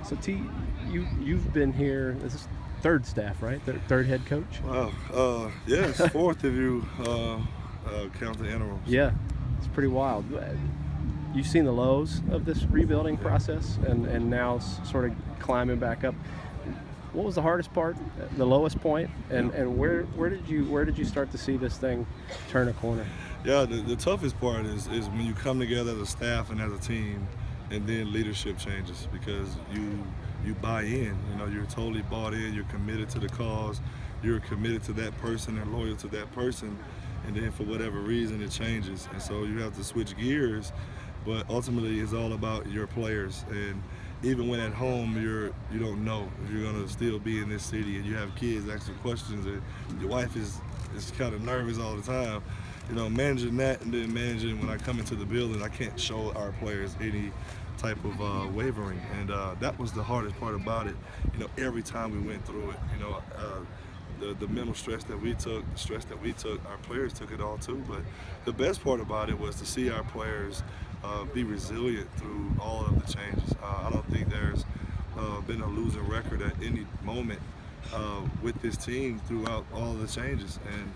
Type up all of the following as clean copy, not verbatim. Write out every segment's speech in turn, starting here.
So T, you've been here. This is third staff, right? Third head coach. Wow. Yes, fourth if you count the interims. Yeah, it's pretty wild. You've seen the lows of this rebuilding process, and now sort of climbing back up. What was the hardest part, the lowest point, and where did you start to see this thing turn a corner? Yeah, the toughest part is when you come together as a staff and as a team, and then leadership changes because you buy in. You know, you're totally bought in. You're committed to the cause. You're committed to that person and loyal to that person. And then for whatever reason, it changes, and so you have to switch gears. But ultimately, it's all about your players. And even when at home, you don't know if you're gonna still be in this city, and you have kids asking questions, and your wife is kind of nervous all the time. You know, managing that, and then managing when I come into the building, I can't show our players any type of wavering, and that was the hardest part about it. You know, every time we went through it, you know, the mental stress that we took, the stress that we took, our players took it all too. But the best part about it was to see our players be resilient through all of the changes. I don't think there's been a losing record at any moment with this team throughout all of the changes. And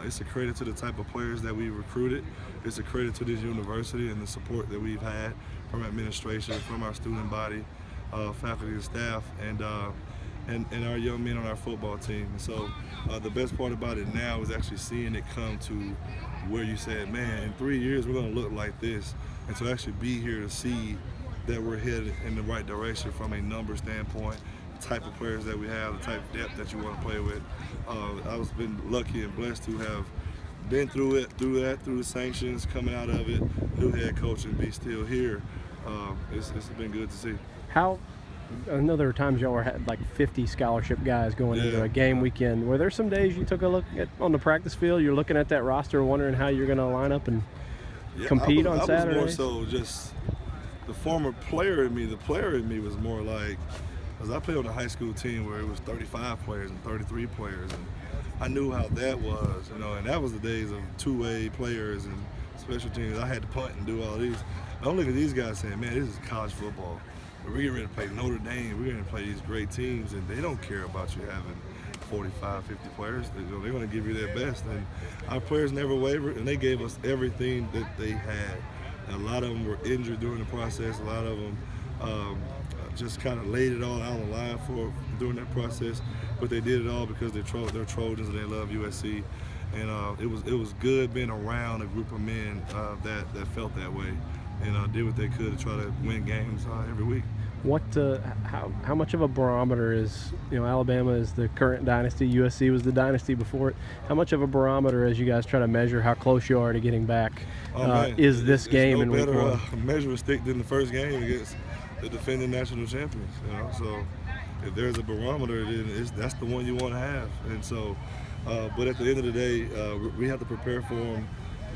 it's a credit to the type of players that we recruited. It's a credit to this university and the support that we've had from administration, from our student body, faculty and staff, and our young men on our football team. And so the best part about it now is actually seeing it come to where you said, man, in 3 years we're going to look like this. And to actually be here to see that we're headed in the right direction from a number standpoint, the type of players that we have, the type of depth that you want to play with. I've been lucky and blessed to have been through the sanctions, coming out of it, new head coach, and be still here. It's been good to see. I know there were times y'all had like 50 scholarship guys going into a game weekend. Were there some days you took a look at on the practice field, you're looking at that roster wondering how you're going to line up and compete on Saturday? I was more so just the former player in me. The player in me was more like, because I played on a high school team where it was 35 players and 33 players, and I knew how that was, you know, and that was the days of two-way players and special teams. I had to punt and do all these. I'm looking at these guys saying, man, this is college football. We're getting ready to play Notre Dame. We're going to play these great teams, and they don't care about you having 45, 50 players. They're going to give you their best. And our players never wavered, and they gave us everything that they had. And a lot of them were injured during the process. A lot of them just kind of laid it all out on the line during that process. But they did it all because they're Trojans and they love USC. And it was good being around a group of men that felt that way and did what they could to try to win games every week. How much of a barometer is, you know, Alabama is the current dynasty, USC was the dynasty before it. How much of a barometer as you guys try to measure how close you are to getting back is this game in week one? It's no better measuring stick than the first game against the defending national champions, you know. So if there's a barometer, then that's the one you want to have. And so, but at the end of the day, we have to prepare for them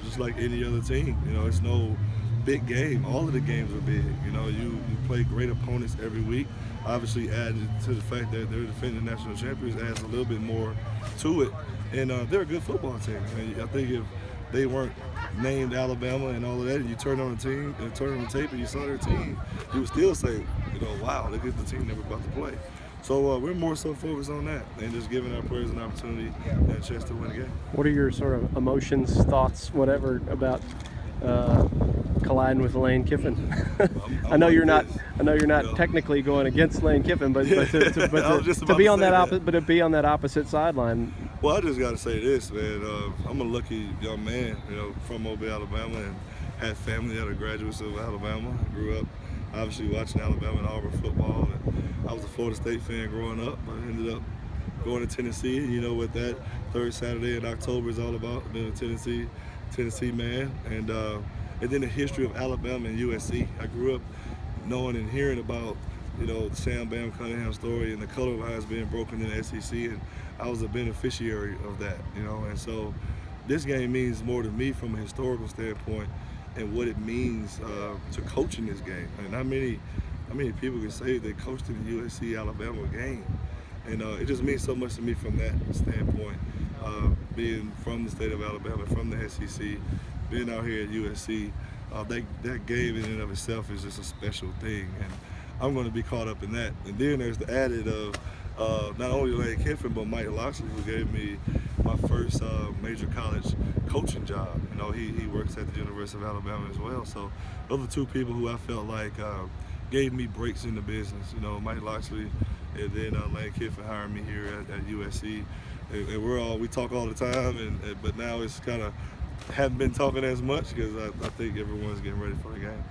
just like any other team. You know, it's no big game. All of the games are big. You know, you play great opponents every week. Obviously, added to the fact that they're defending national champions adds a little bit more to it. And they're a good football team. And I think if they weren't named Alabama and all of that, and you turn on the team and turn on the tape and you saw their team, you would still say, you know, wow, look at the team that we're about to play. So we're more so focused on that and just giving our players an opportunity and a chance to win a game. What are your sort of emotions, thoughts, whatever about colliding with Lane Kiffin? I know you're not technically going against Lane Kiffin, but to be on that opposite sideline. Well, I just got to say this, man. I'm a lucky young man, you know, from Mobile, Alabama, and had family that are graduates of Alabama. I grew up obviously watching Alabama and Auburn football, and I was a Florida State fan growing up. I ended up going to Tennessee, and you know what that third Saturday in October is all about, being a Tennessee man, and then the history of Alabama and USC. I grew up knowing and hearing about, you know, the Sam Bam Cunningham story and the color lines being broken in the SEC, and I was a beneficiary of that, you know. And so this game means more to me from a historical standpoint and what it means to coach in this game. And how many people can say they coached in the USC Alabama game, and it just means so much to me from that standpoint. Being from the state of Alabama, from the SEC, being out here at USC, that game in and of itself is just a special thing. And I'm going to be caught up in that. And then there's the added of not only Lane Kiffin, but Mike Loxley, who gave me my first major college coaching job. You know, he works at the University of Alabama as well. So those are two people who I felt like gave me breaks in the business. You know, Mike Loxley and then Lane Kiffin hired me here at USC. And we talk all the time, but now it's kind of haven't been talking as much because I think everyone's getting ready for the game.